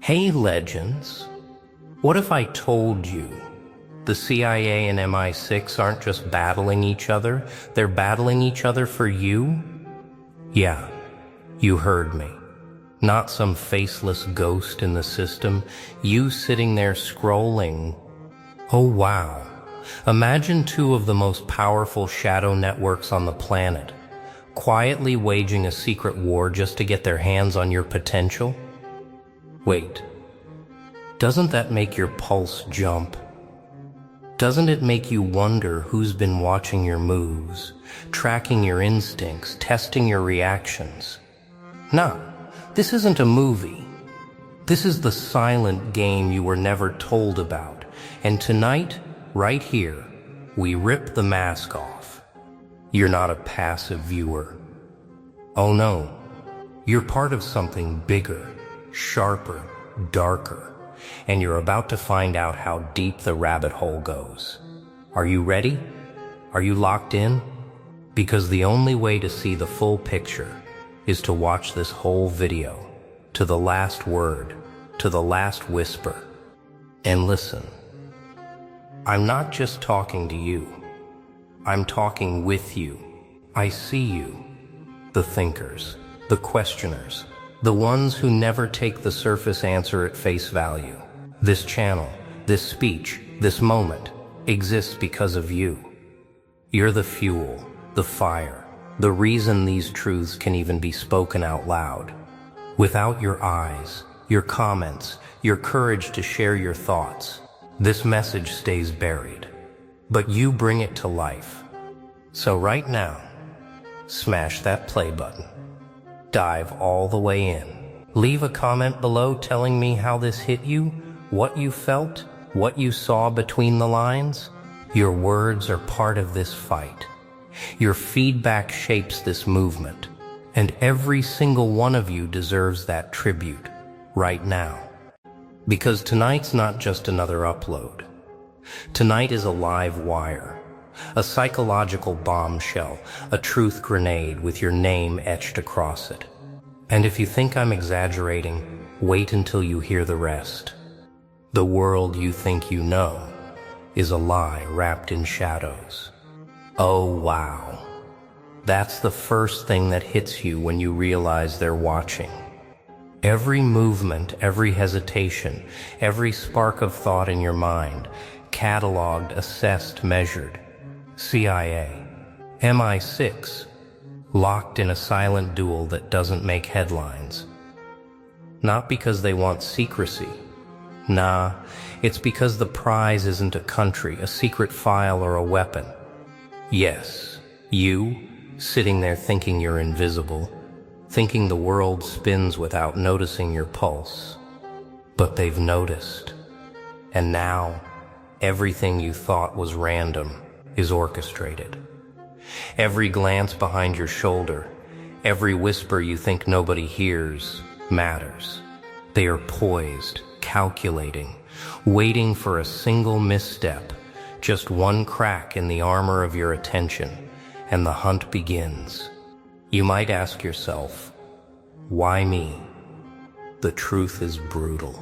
Hey legends, what if I told you the CIA and MI6 aren't just battling each other, they're battling each other for you? Yeah, you heard me. Not some faceless ghost in the system, you sitting there scrolling. Oh wow, imagine two of the most powerful shadow networks on the planet, quietly waging a secret war just to get their hands on your potential. Wait, doesn't that make your pulse jump? Doesn't it make you wonder who's been watching your moves, tracking your instincts, testing your reactions? Nah, this isn't a movie. This is the silent game you were never told about. And tonight, right here, we rip the mask off. You're not a passive viewer. Oh no, you're part of something bigger, sharper, darker, and you're about to find out how deep the rabbit hole goes. Are you ready? Are you locked in? Because the only way to see the full picture is to watch this whole video, to the last word, to the last whisper. And listen, I'm not just talking to you. I'm talking with you. I see you, the thinkers, the questioners, the ones who never take the surface answer at face value. This channel, this speech, this moment exists because of you. You're the fuel, the fire, the reason these truths can even be spoken out loud. Without your eyes, your comments, your courage to share your thoughts, this message stays buried. But you bring it to life. So right now, smash that play button. Dive all the way in. Leave a comment below telling me how this hit you, what you felt, what you saw between the lines. Your words are part of this fight. Your feedback shapes this movement, and every single one of you deserves that tribute right now. Because tonight's not just another upload. Tonight is a live wire, a psychological bombshell, a truth grenade with your name etched across it. And if you think I'm exaggerating, wait until you hear the rest. The world you think you know is a lie wrapped in shadows. Oh wow. That's the first thing that hits you when you realize they're watching. Every movement, every hesitation, every spark of thought in your mind, cataloged, assessed, measured. CIA, MI6, locked in a silent duel that doesn't make headlines. Not because they want secrecy. Nah, it's because the prize isn't a country, a secret file, or a weapon. Yes, you, sitting there thinking you're invisible, thinking the world spins without noticing your pulse. But they've noticed. And now, everything you thought was random is orchestrated. Every glance behind your shoulder, every whisper you think nobody hears, matters. They are poised, calculating, waiting for a single misstep, just one crack in the armor of your attention, and the hunt begins. You might ask yourself, why me? The truth is brutal.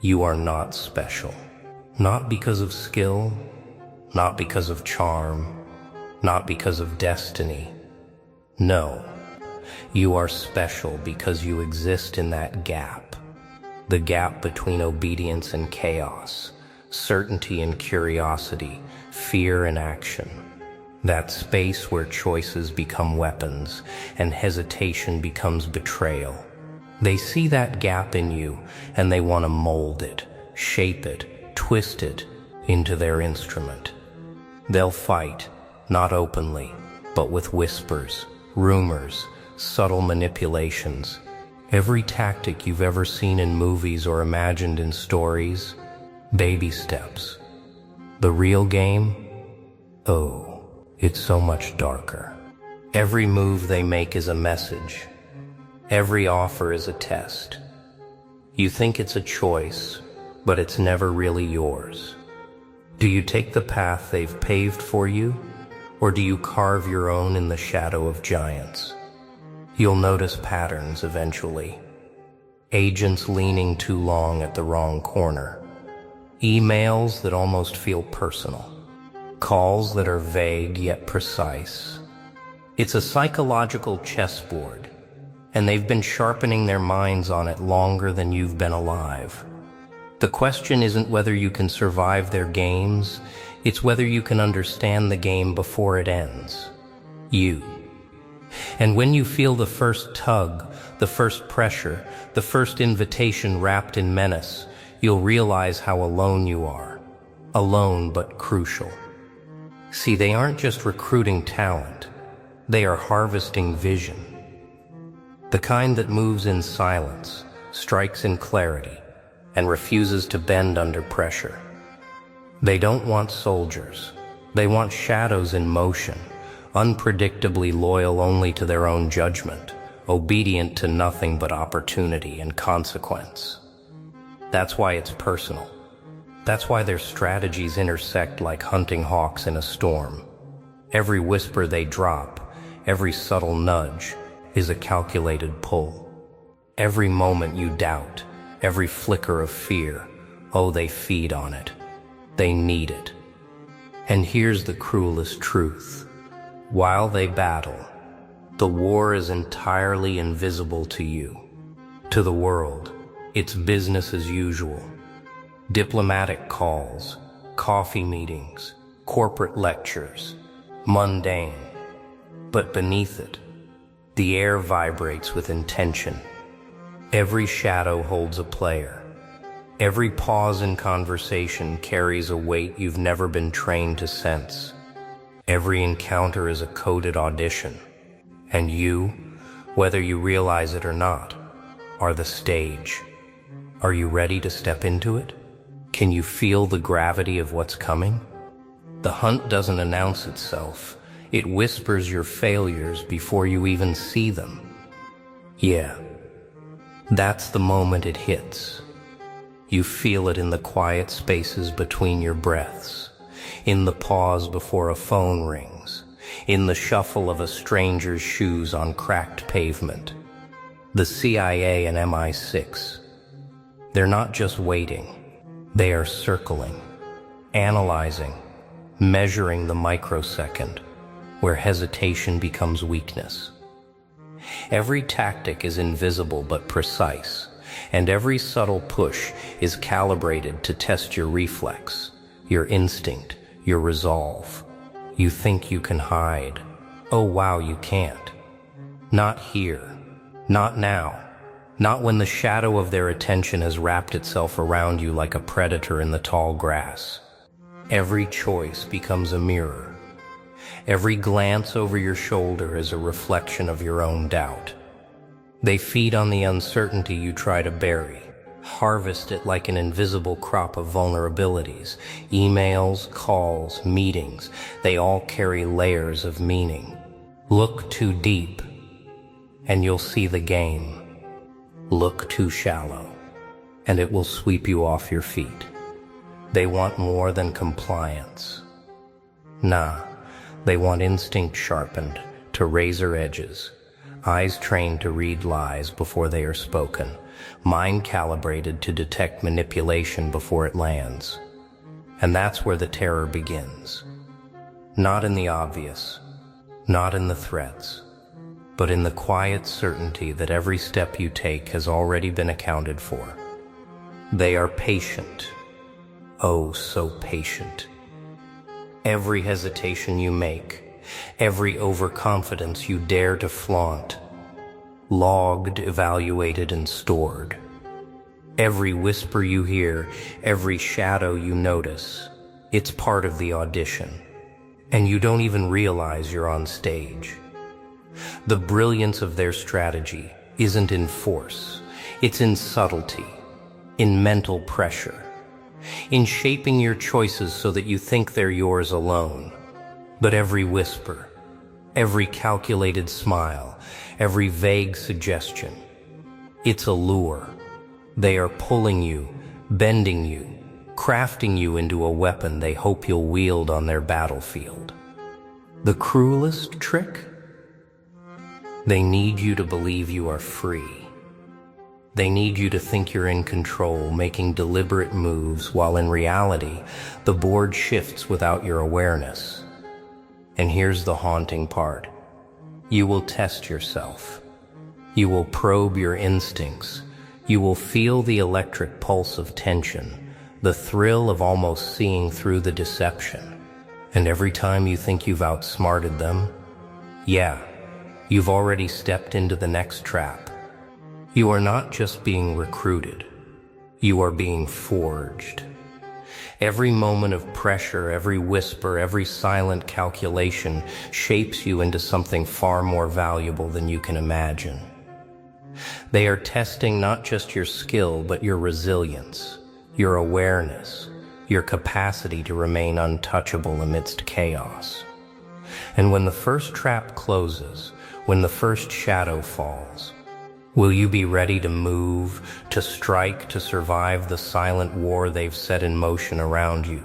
You are not special. Not because of skill, not because of charm, not because of destiny. No, you are special because you exist in that gap. The gap between obedience and chaos, certainty and curiosity, fear and action. That space where choices become weapons and hesitation becomes betrayal. They see that gap in you and they want to mold it, shape it, twist it into their instrument. They'll fight, not openly, but with whispers, rumors, subtle manipulations. Every tactic you've ever seen in movies or imagined in stories, baby steps. The real game? Oh, it's so much darker. Every move they make is a message. Every offer is a test. You think it's a choice, but it's never really yours. Do you take the path they've paved for you, or do you carve your own in the shadow of giants? You'll notice patterns eventually. agents leaning too long at the wrong corner, emails that almost feel personal, calls that are vague yet precise. It's a psychological chessboard, and they've been sharpening their minds on it longer than you've been alive. The question isn't whether you can survive their games, it's whether you can understand the game before it ends. You. And when you feel the first tug, the first pressure, the first invitation wrapped in menace, you'll realize how alone you are. Alone but crucial. See, they aren't just recruiting talent. They are harvesting vision. The kind that moves in silence, strikes in clarity, and refuses to bend under pressure. They don't want soldiers. They want shadows in motion, unpredictably loyal only to their own judgment, obedient to nothing but opportunity and consequence. That's why it's personal. That's why their strategies intersect like hunting hawks in a storm. Every whisper they drop, every subtle nudge, is a calculated pull. Every moment you doubt, every flicker of fear, oh, they feed on it. They need it. And here's the cruelest truth. While they battle, the war is entirely invisible to you. To the world, it's business as usual. Diplomatic calls, coffee meetings, corporate lectures, mundane. But beneath it, the air vibrates with intention. Every shadow holds a player. Every pause in conversation carries a weight you've never been trained to sense. Every encounter is a coded audition. And you, whether you realize it or not, are the stage. Are you ready to step into it? Can you feel the gravity of what's coming? The hunt doesn't announce itself. It whispers your failures before you even see them. Yeah, that's the moment it hits. You feel it in the quiet spaces between your breaths, in the pause before a phone rings, in the shuffle of a stranger's shoes on cracked pavement. The CIA and MI6, they're not just waiting, they are circling, analyzing, measuring the microsecond, where hesitation becomes weakness. Every tactic is invisible but precise, and every subtle push is calibrated to test your reflex, your instinct, your resolve. You think you can hide. Oh wow, you can't. Not here. Not now. Not when the shadow of their attention has wrapped itself around you like a predator in the tall grass. Every choice becomes a mirror. Every glance over your shoulder is a reflection of your own doubt. They feed on the uncertainty you try to bury, harvest it like an invisible crop of vulnerabilities. Emails, calls, meetings, they all carry layers of meaning. Look too deep, and you'll see the game. Look too shallow, and it will sweep you off your feet. They want more than compliance. Nah, they want instinct sharpened to razor edges. Eyes trained to read lies before they are spoken, mind calibrated to detect manipulation before it lands. And that's where the terror begins. Not in the obvious, not in the threats, but in the quiet certainty that every step you take has already been accounted for. They are patient, oh so patient. Every hesitation you make, every overconfidence you dare to flaunt, logged, evaluated, and stored. Every whisper you hear, every shadow you notice, it's part of the audition, and you don't even realize you're on stage. The brilliance of their strategy isn't in force, it's in subtlety, in mental pressure, in shaping your choices so that you think they're yours alone. But every whisper, every calculated smile, every vague suggestion, it's a lure. They are pulling you, bending you, crafting you into a weapon they hope you'll wield on their battlefield. The cruelest trick? They need you to believe you are free. They need you to think you're in control, making deliberate moves, while in reality, the board shifts without your awareness. And here's the haunting part. You will test yourself. You will probe your instincts. You will feel the electric pulse of tension, the thrill of almost seeing through the deception. And every time you think you've outsmarted them, yeah, you've already stepped into the next trap. You are not just being recruited, you are being forged. Every moment of pressure, every whisper, every silent calculation shapes you into something far more valuable than you can imagine. They are testing not just your skill, but your resilience, your awareness, your capacity to remain untouchable amidst chaos. And when the first trap closes, when the first shadow falls, will you be ready to move, to strike, to survive the silent war they've set in motion around you?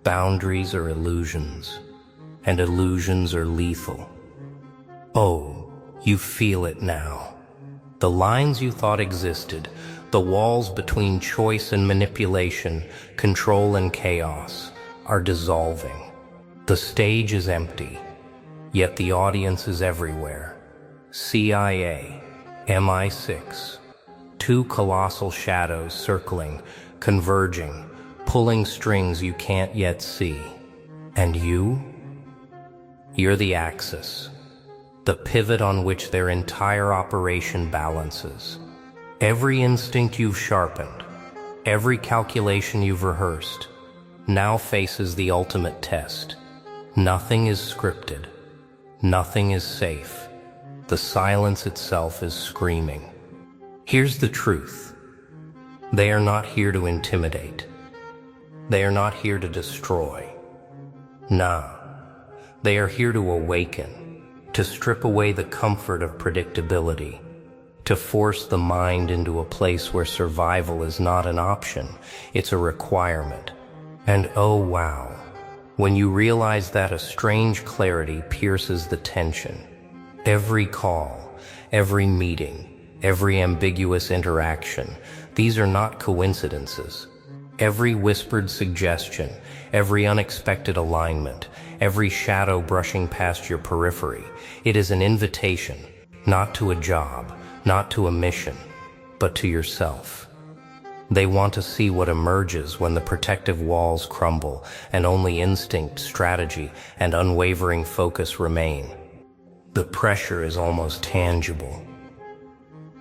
Boundaries are illusions, and illusions are lethal. Oh, you feel it now. The lines you thought existed, the walls between choice and manipulation, control and chaos, are dissolving. The stage is empty, yet the audience is everywhere. CIA, MI6, two colossal shadows circling, converging, pulling strings you can't yet see. And you're the axis, the pivot on which their entire operation balances. Every instinct you've sharpened, every calculation you've rehearsed, now faces the ultimate test. Nothing is scripted. Nothing is safe. The silence itself is screaming. Here's the truth. They are not here to intimidate. They are not here to destroy. Nah, they are here to awaken, to strip away the comfort of predictability, to force the mind into a place where survival is not an option, it's a requirement. And oh wow, when you realize that, a strange clarity pierces the tension. Every call, every meeting, every ambiguous interaction, these are not coincidences. Every whispered suggestion, every unexpected alignment, every shadow brushing past your periphery, it is an invitation, not to a job, not to a mission, but to yourself. They want to see what emerges when the protective walls crumble and only instinct, strategy, and unwavering focus remain. The pressure is almost tangible.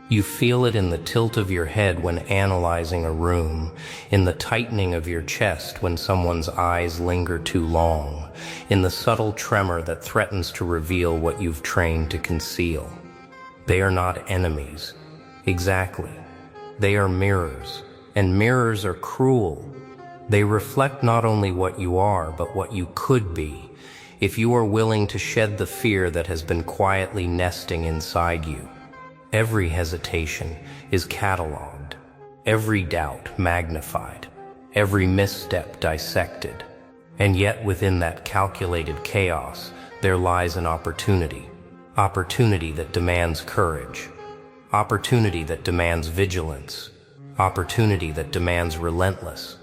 You feel it in the tilt of your head when analyzing a room, in the tightening of your chest when someone's eyes linger too long, in the subtle tremor that threatens to reveal what you've trained to conceal. They are not enemies. Exactly. They are mirrors, and mirrors are cruel. They reflect not only what you are, but what you could be, if you are willing to shed the fear that has been quietly nesting inside you. Every hesitation is catalogued, every doubt magnified, every misstep dissected. And yet within that calculated chaos, there lies an opportunity. Opportunity that demands courage. Opportunity that demands vigilance. Opportunity that demands relentless,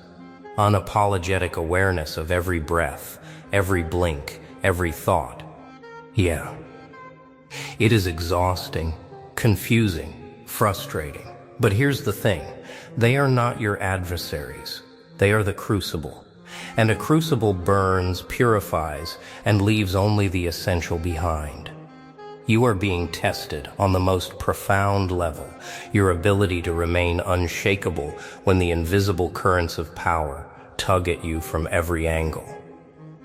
unapologetic awareness of every breath, every blink, every thought. Yeah. It is exhausting, confusing, frustrating. But here's the thing. They are not your adversaries. They are the crucible. And a crucible burns, purifies, and leaves only the essential behind. You are being tested on the most profound level, your ability to remain unshakable when the invisible currents of power tug at you from every angle.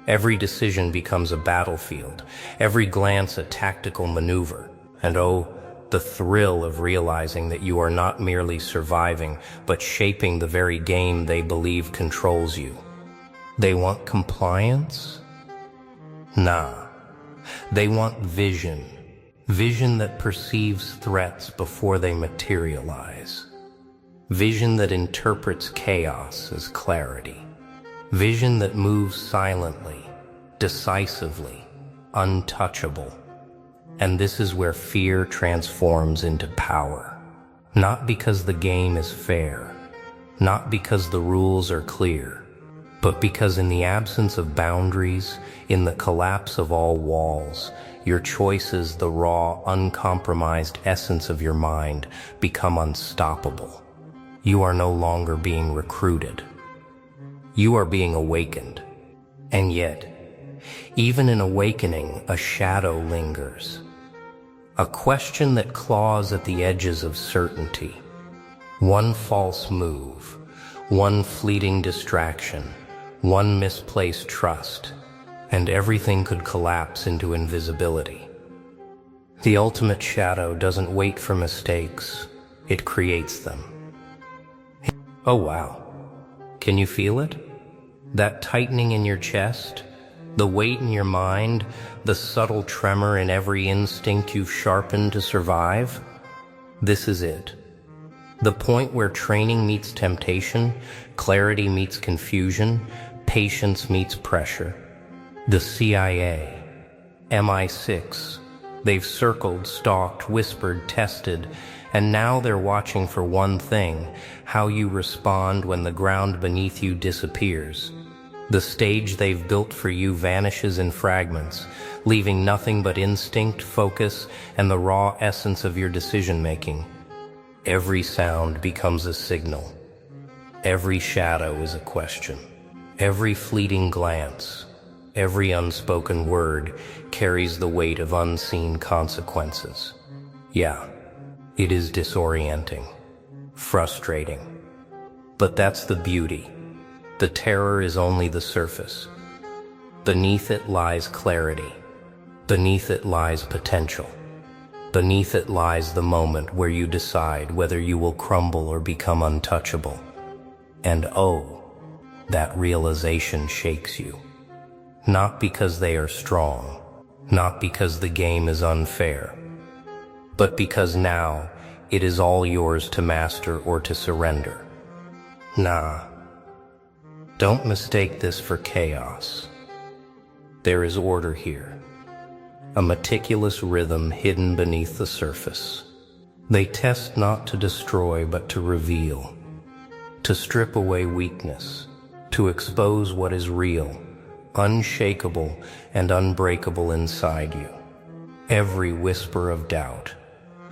Every decision becomes a battlefield, every glance a tactical maneuver, and oh, the thrill of realizing that you are not merely surviving, but shaping the very game they believe controls you. They want compliance? Nah. They want vision. Vision that perceives threats before they materialize. Vision that interprets chaos as clarity. Vision that moves silently, decisively, untouchable. And this is where fear transforms into power. Not because the game is fair, not because the rules are clear, but because in the absence of boundaries, in the collapse of all walls, your choices, the raw, uncompromised essence of your mind, become unstoppable. You are no longer being recruited. You are being awakened. And yet, even in awakening, a shadow lingers. A question that claws at the edges of certainty. One false move, one fleeting distraction, one misplaced trust, and everything could collapse into invisibility. The ultimate shadow doesn't wait for mistakes, it creates them. Oh wow, can you feel it? That tightening in your chest? The weight in your mind, the subtle tremor in every instinct you've sharpened to survive? This is it. The point where training meets temptation, clarity meets confusion, patience meets pressure. The CIA, MI6, they've circled, stalked, whispered, tested, and now they're watching for one thing: how you respond when the ground beneath you disappears. The stage they've built for you vanishes in fragments, leaving nothing but instinct, focus, and the raw essence of your decision-making. Every sound becomes a signal. Every shadow is a question. Every fleeting glance, every unspoken word carries the weight of unseen consequences. Yeah, it is disorienting, frustrating. But that's the beauty. The terror is only the surface. Beneath it lies clarity. Beneath it lies potential. Beneath it lies the moment where you decide whether you will crumble or become untouchable. And oh, that realization shakes you. Not because they are strong, not because the game is unfair, but because now it is all yours to master or to surrender. Nah. Don't mistake this for chaos. There is order here, a meticulous rhythm hidden beneath the surface. They test not to destroy but to reveal, to strip away weakness, to expose what is real, unshakable and unbreakable inside you. Every whisper of doubt,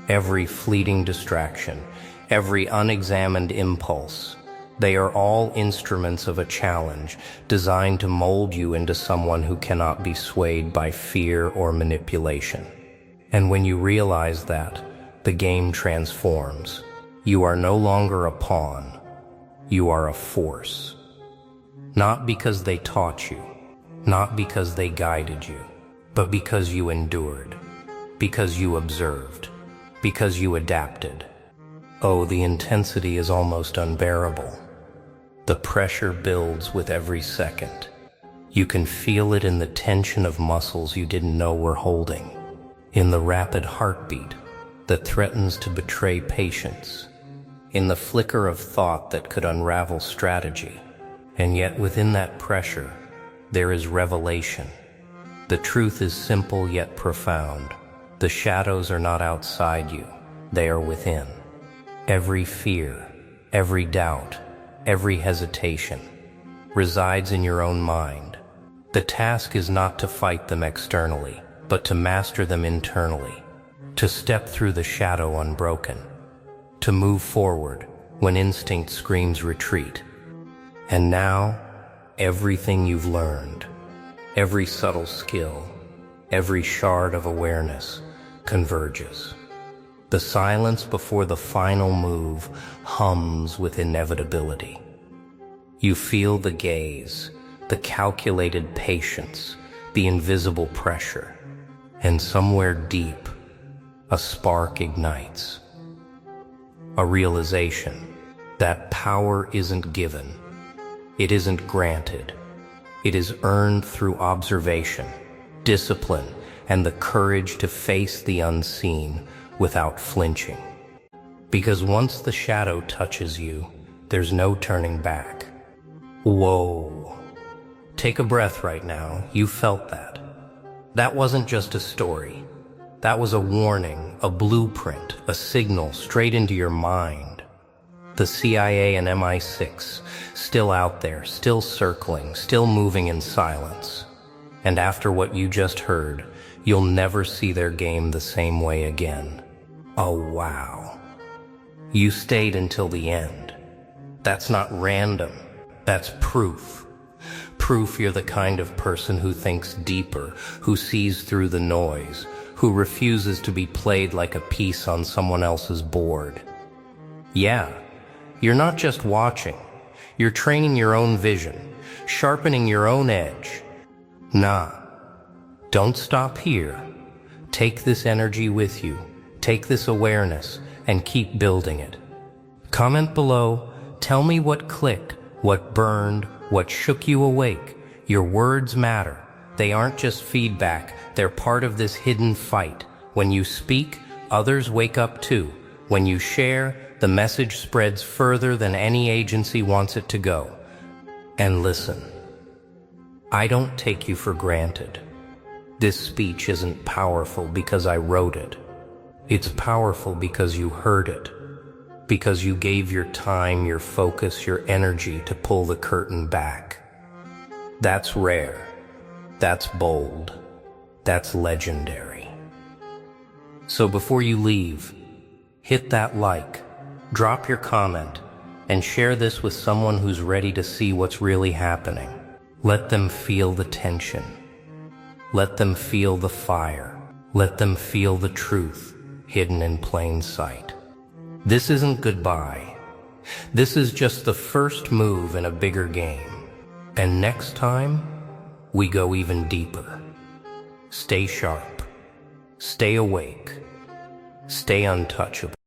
every fleeting distraction, every unexamined impulse, they are all instruments of a challenge designed to mold you into someone who cannot be swayed by fear or manipulation. And when you realize that, the game transforms. You are no longer a pawn. You are a force. Not because they taught you, not because they guided you, but because you endured, because you observed, because you adapted. Oh, the intensity is almost unbearable. The pressure builds with every second. You can feel it in the tension of muscles you didn't know were holding, in the rapid heartbeat that threatens to betray patience, in the flicker of thought that could unravel strategy. And yet within that pressure, there is revelation. The truth is simple yet profound. The shadows are not outside you, they are within. Every fear, every doubt, every hesitation resides in your own mind. The task is not to fight them externally, but to master them internally, to step through the shadow unbroken, to move forward when instinct screams retreat. And now, everything you've learned, every subtle skill, every shard of awareness converges. The silence before the final move hums with inevitability. You feel the gaze, the calculated patience, the invisible pressure, and somewhere deep, a spark ignites. A realization that power isn't given, it isn't granted, it is earned through observation, discipline, and the courage to face the unseen without flinching. Because once the shadow touches you, there's no turning back. Whoa. Take a breath right now. You felt that. That wasn't just a story. That was a warning, a blueprint, a signal straight into your mind. The CIA and MI6, still out there, still circling, still moving in silence. And after what you just heard, you'll never see their game the same way again. Oh, wow. You stayed until the end. That's not random. That's proof. Proof you're the kind of person who thinks deeper, who sees through the noise, who refuses to be played like a piece on someone else's board. Yeah, you're not just watching. You're training your own vision, sharpening your own edge. Nah, don't stop here. Take this energy with you. Take this awareness and keep building it. Comment below. Tell me what clicked, what burned, what shook you awake. Your words matter. They aren't just feedback. They're part of this hidden fight. When you speak, others wake up too. When you share, the message spreads further than any agency wants it to go. And listen, I don't take you for granted. This speech isn't powerful because I wrote it. It's powerful because you heard it. Because you gave your time, your focus, your energy to pull the curtain back. That's rare. That's bold. That's legendary. So before you leave, hit that like, drop your comment, and share this with someone who's ready to see what's really happening. Let them feel the tension. Let them feel the fire. Let them feel the truth hidden in plain sight. This isn't goodbye. This is just the first move in a bigger game. And next time, we go even deeper. Stay sharp. Stay awake. Stay untouchable.